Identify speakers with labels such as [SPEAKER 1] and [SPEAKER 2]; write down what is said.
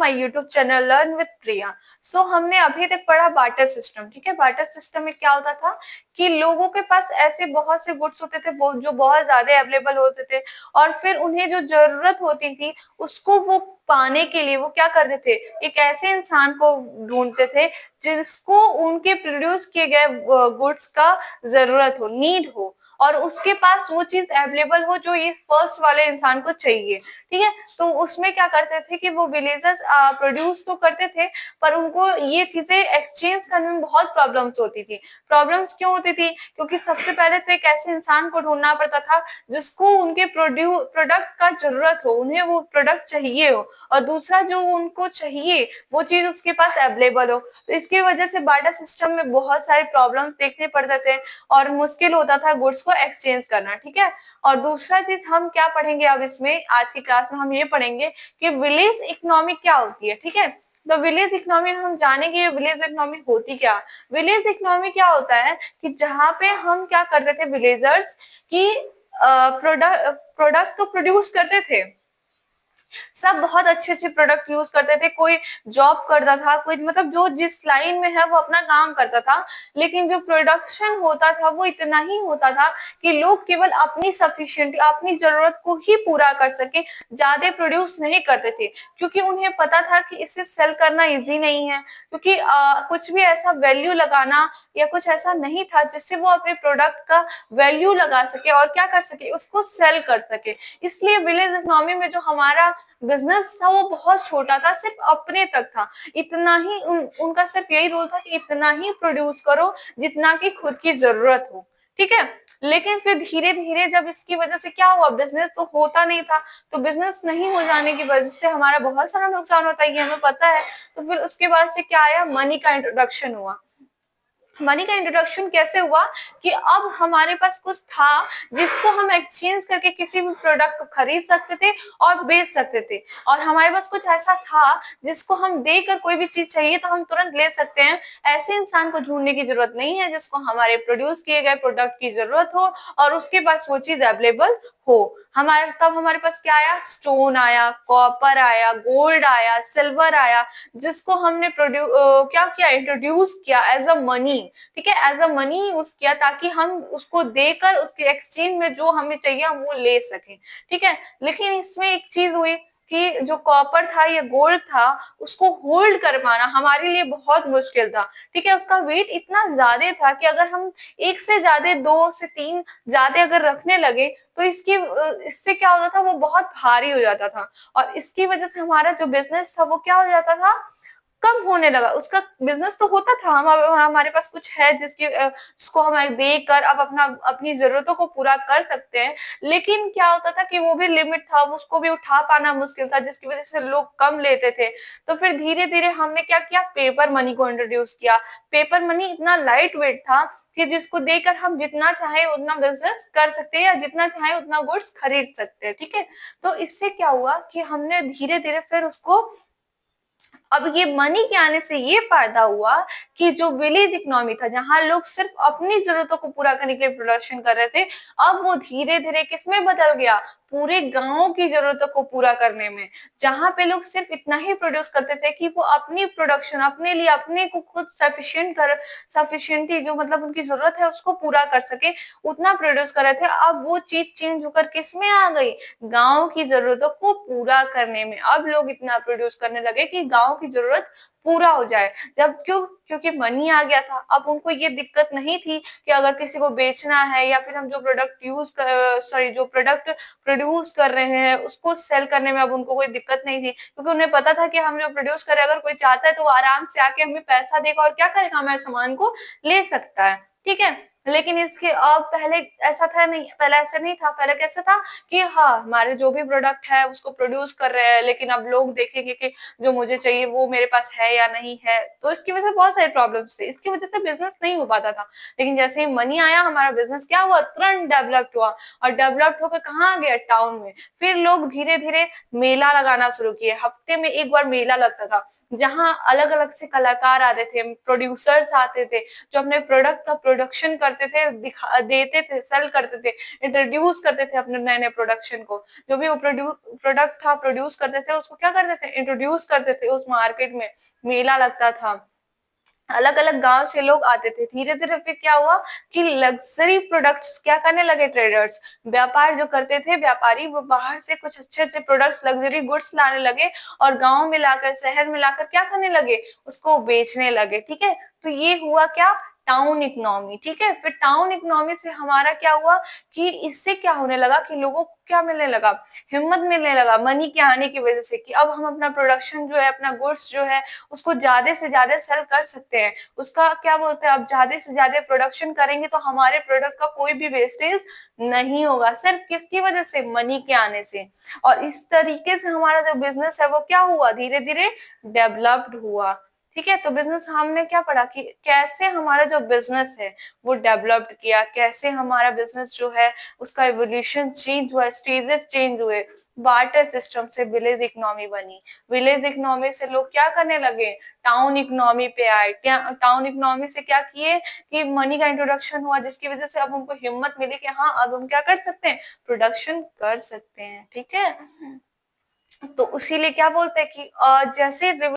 [SPEAKER 1] My YouTube channel learn with Priya. So हमने अभी तक पढ़ा बार्टर सिस्टम। ठीक है, बार्टर सिस्टम में क्या होता था कि लोगों के पास ऐसे बहुत से गुड्स होते थे जो बहुत ज्यादा अवेलेबल होते थे, और फिर उन्हें जो जरूरत होती थी उसको वो पाने के लिए वो क्या करते थे, एक ऐसे इंसान को ढूंढते थे जिसको उनके प्रोड्यूस किए गए गुड्स का जरूरत हो, नीड हो, और उसके पास वो चीज अवेलेबल हो जो ये फर्स्ट वाले इंसान को चाहिए। ठीक है, तो उसमें क्या करते थे कि वो विलेजर्स प्रोड्यूस तो करते थे, पर उनको ये चीजें एक्सचेंज करने में बहुत प्रॉब्लम्स होती थी। प्रॉब्लम्स क्यों होती थी? क्योंकि सबसे पहले तो एक ऐसे इंसान को ढूंढना पड़ता था जिसको उनके प्रोडक्ट का जरूरत हो, उन्हें वो प्रोडक्ट चाहिए हो, और दूसरा जो उनको चाहिए वो चीज उसके पास अवेलेबल हो। तो इसकी वजह से बार्टर सिस्टम में बहुत सारे प्रॉब्लम्स देखने पड़ते थे और मुश्किल होता था गुड्स को एक्सचेंज करना। ठीक है, और दूसरा चीज हम क्या पढ़ेंगे अब इसमें, आज की क्लास में हम ये पढ़ेंगे कि विलेज इकोनॉमी क्या होती है। ठीक है, तो विलेज इकोनॉमी हम जानेंगे विलेज इकोनॉमी होती क्या। विलेज इकोनॉमी क्या होता है कि जहाँ पे हम क्या करते थे विलेजर्स की प्रोडक्ट तो प्रोड्यूस करते थे, सब बहुत अच्छे अच्छे प्रोडक्ट यूज करते थे, कोई जॉब करता था, कोई मतलब जो जिस लाइन में है वो अपना काम करता था, लेकिन जो प्रोडक्शन होता था वो इतना ही होता था कि लोग केवल अपनी सफिशिएंट अपनी जरूरत को ही पूरा कर सके, ज्यादा प्रोड्यूस नहीं करते थे, क्योंकि उन्हें पता था कि इसे सेल करना इजी नहीं है, क्योंकि कुछ भी ऐसा वैल्यू लगाना या कुछ ऐसा नहीं था जिससे वो अपने प्रोडक्ट का वैल्यू लगा सके और क्या कर सके, उसको सेल कर सके। इसलिए विलेज इकोनॉमी में जो हमारा बिजनेस था वो बहुत छोटा था, सिर्फ अपने तक था, इतना ही उनका सिर्फ यही रोल था कि इतना ही प्रोड्यूस करो जितना की खुद की जरूरत हो। ठीक है, लेकिन फिर धीरे धीरे जब इसकी वजह से क्या हुआ, बिजनेस तो होता नहीं था, तो बिजनेस नहीं हो जाने की वजह से हमारा बहुत सारा नुकसान होता है, ये हमें पता है। तो फिर उसके बाद से क्या आया, मनी का इंट्रोडक्शन हुआ। मनी का इंट्रोडक्शन कैसे हुआ कि अब हमारे पास कुछ था जिसको हम एक्सचेंज करके किसी भी प्रोडक्ट को खरीद सकते थे और बेच सकते थे, और हमारे पास कुछ ऐसा था जिसको हम देकर कोई भी चीज चाहिए तो हम तुरंत ले सकते हैं। ऐसे इंसान को ढूंढने की जरूरत नहीं है जिसको हमारे प्रोड्यूस किए गए प्रोडक्ट की जरूरत हो और उसके पास वो चीज अवेलेबल हो। हमारे तब हमारे पास क्या आया, स्टोन आया, कॉपर आया, गोल्ड आया, सिल्वर आया, जिसको हमने क्या किया, इंट्रोड्यूस किया एज अ मनी। ठीक है, एज अ मनी यूज किया ताकि हम उसको देकर उसके एक्सचेंज में जो हमें चाहिए हम वो ले सकें। ठीक है, लेकिन इसमें एक चीज हुई कि जो कॉपर था या गोल्ड था उसको होल्ड कर पाना हमारे लिए बहुत मुश्किल था। ठीक है, उसका वेट इतना ज्यादा था कि अगर हम एक से ज्यादा, दो से तीन ज्यादा अगर रखने लगे तो इससे क्या होता था, वो बहुत भारी हो जाता था, और इसकी वजह से हमारा जो बिजनेस था वो क्या हो जाता था, कम होने लगा। उसका बिजनेस तो होता था, हमारे पास कुछ है जिसको हम देकर अब अपनी जरूरतों को पूरा कर सकते हैं, लेकिन क्या होता था कि वो भी लिमिट था, उसको भी उठा पाना मुश्किल था, जिसकी वजह से लोग कम लेते थे। तो फिर धीरे धीरे हमने क्या किया, पेपर मनी को इंट्रोड्यूस किया। पेपर मनी इतना लाइट वेट था कि जिसको देकर हम जितना चाहे उतना बिजनेस कर सकते हैं या जितना चाहे उतना गुड्स खरीद सकते हैं। ठीक है, तो इससे क्या हुआ कि हमने धीरे धीरे फिर उसको, अब ये मनी के आने से ये फायदा हुआ कि जो विलेज इकोनॉमी था जहां लोग सिर्फ अपनी जरूरतों को पूरा करने के लिए प्रोडक्शन कर रहे थे, अब वो धीरे धीरे किसमें बदल गया, पूरे गांव की जरूरतों को पूरा करने में, जहां पे लोग सिर्फ इतना ही प्रोड्यूस करते थे कि वो अपनी प्रोडक्शन अपने लिए अपने को खुद सफिशिएंटली जो मतलब उनकी जरूरत है उसको पूरा कर सके, उतना प्रोड्यूस कर रहे थे। अब वो चीज चेंज होकर किसमें आ गई, गांव की जरूरतों को पूरा करने में। अब लोग इतना प्रोड्यूस करने लगे कि गांव की जरूरत पूरा हो जाए। जब क्योंकि मनी आ गया था, अब उनको ये दिक्कत नहीं थी कि अगर किसी को बेचना है या फिर हम जो जो प्रोडक्ट प्रोड्यूस कर रहे हैं उसको सेल करने में अब उनको कोई दिक्कत नहीं थी, क्योंकि उन्हें पता था कि हम जो प्रोड्यूस कर रहे हैं अगर कोई चाहता है तो वो आराम से आके हमें पैसा देगा और क्या करेगा, हमारे सामान को ले सकता है। ठीक है, लेकिन इसके अब पहले ऐसा था नहीं, पहले ऐसा नहीं था। पहले कैसा था कि हाँ, हमारे जो भी प्रोडक्ट है उसको प्रोड्यूस कर रहे हैं, लेकिन अब लोग देखेंगे कि जो मुझे चाहिए वो मेरे पास है या नहीं है, तो इसकी वजह से बहुत सारे प्रॉब्लम्स थे, इसकी वजह से बिजनेस नहीं हो पाता था। लेकिन जैसे ही मनी आया हमारा बिजनेस क्या हुआ, तुरंत डेवलप्ड हुआ, और डेवलप्ड होकर कहाँ आ गया, टाउन में। फिर लोग धीरे धीरे मेला लगाना शुरू किए, हफ्ते में एक बार मेला लगता था जहाँ अलग अलग से कलाकार आते थे, प्रोड्यूसर्स आते थे जो अपने प्रोडक्ट का प्रोडक्शन करते करते थे, दिखा देते थे, सेल करते थे, इंट्रोड्यूस करते थे अपने नए नए प्रोडक्शन को। जो भी वो प्रोडक्ट था प्रोड्यूस करते थे, उसको क्या करते थे, इंट्रोड्यूस करते थे उस मार्केट में। मेला लगता था, अलग अलग गांव से लोग आते थे। धीरे धीरे फिर क्या हुआ कि लग्जरी प्रोडक्ट्स क्या करने लगे, ट्रेडर्स, व्यापार जो करते थे व्यापारी, वो बाहर से कुछ अच्छे अच्छे प्रोडक्ट्स, लग्जरी गुड्स लाने लगे और गांव में लाकर, शहर में लाकर क्या करने लगे, उसको बेचने लगे। ठीक है, तो ये हुआ क्या, टाउन इकोनॉमी। ठीक है, फिर टाउन इकोनॉमी से हमारा क्या हुआ कि इससे क्या होने लगा कि लोगों को क्या मिलने लगा, हिम्मत मिलने लगा मनी के आने की वजह से, कि अब हम अपना प्रोडक्शन जो है, अपना गुड्स जो है, उसको ज्यादा से ज्यादा सेल कर सकते हैं। उसका क्या बोलते हैं, अब ज्यादा से ज्यादा प्रोडक्शन करेंगे तो हमारे प्रोडक्ट का कोई भी वेस्टेज नहीं होगा, सिर्फ किसकी वजह से, मनी के आने से। और इस तरीके से हमारा जो बिजनेस है वो क्या हुआ, धीरे धीरे डेवलप्ड हुआ। ठीक है, तो बिजनेस हमने क्या पढ़ा कि कैसे हमारा जो बिजनेस है वो डेवलप्ड किया, कैसे हमारा बिजनेस जो है उसका एवोल्यूशन चेंज हुआ, स्टेजेस चेंज हुए। बार्टर सिस्टम से विलेज इकोनॉमी बनी, विलेज इकोनॉमी से लोग क्या करने लगे, टाउन इकोनॉमी पे आए। टाउन इकोनॉमी से क्या किए कि मनी का इंट्रोडक्शन हुआ, जिसकी वजह से अब उनको हिम्मत मिली कि हाँ अब हम क्या कर सकते हैं, प्रोडक्शन कर सकते हैं। ठीक है, तो इसीलिए क्या बोलते हैं कि जैसे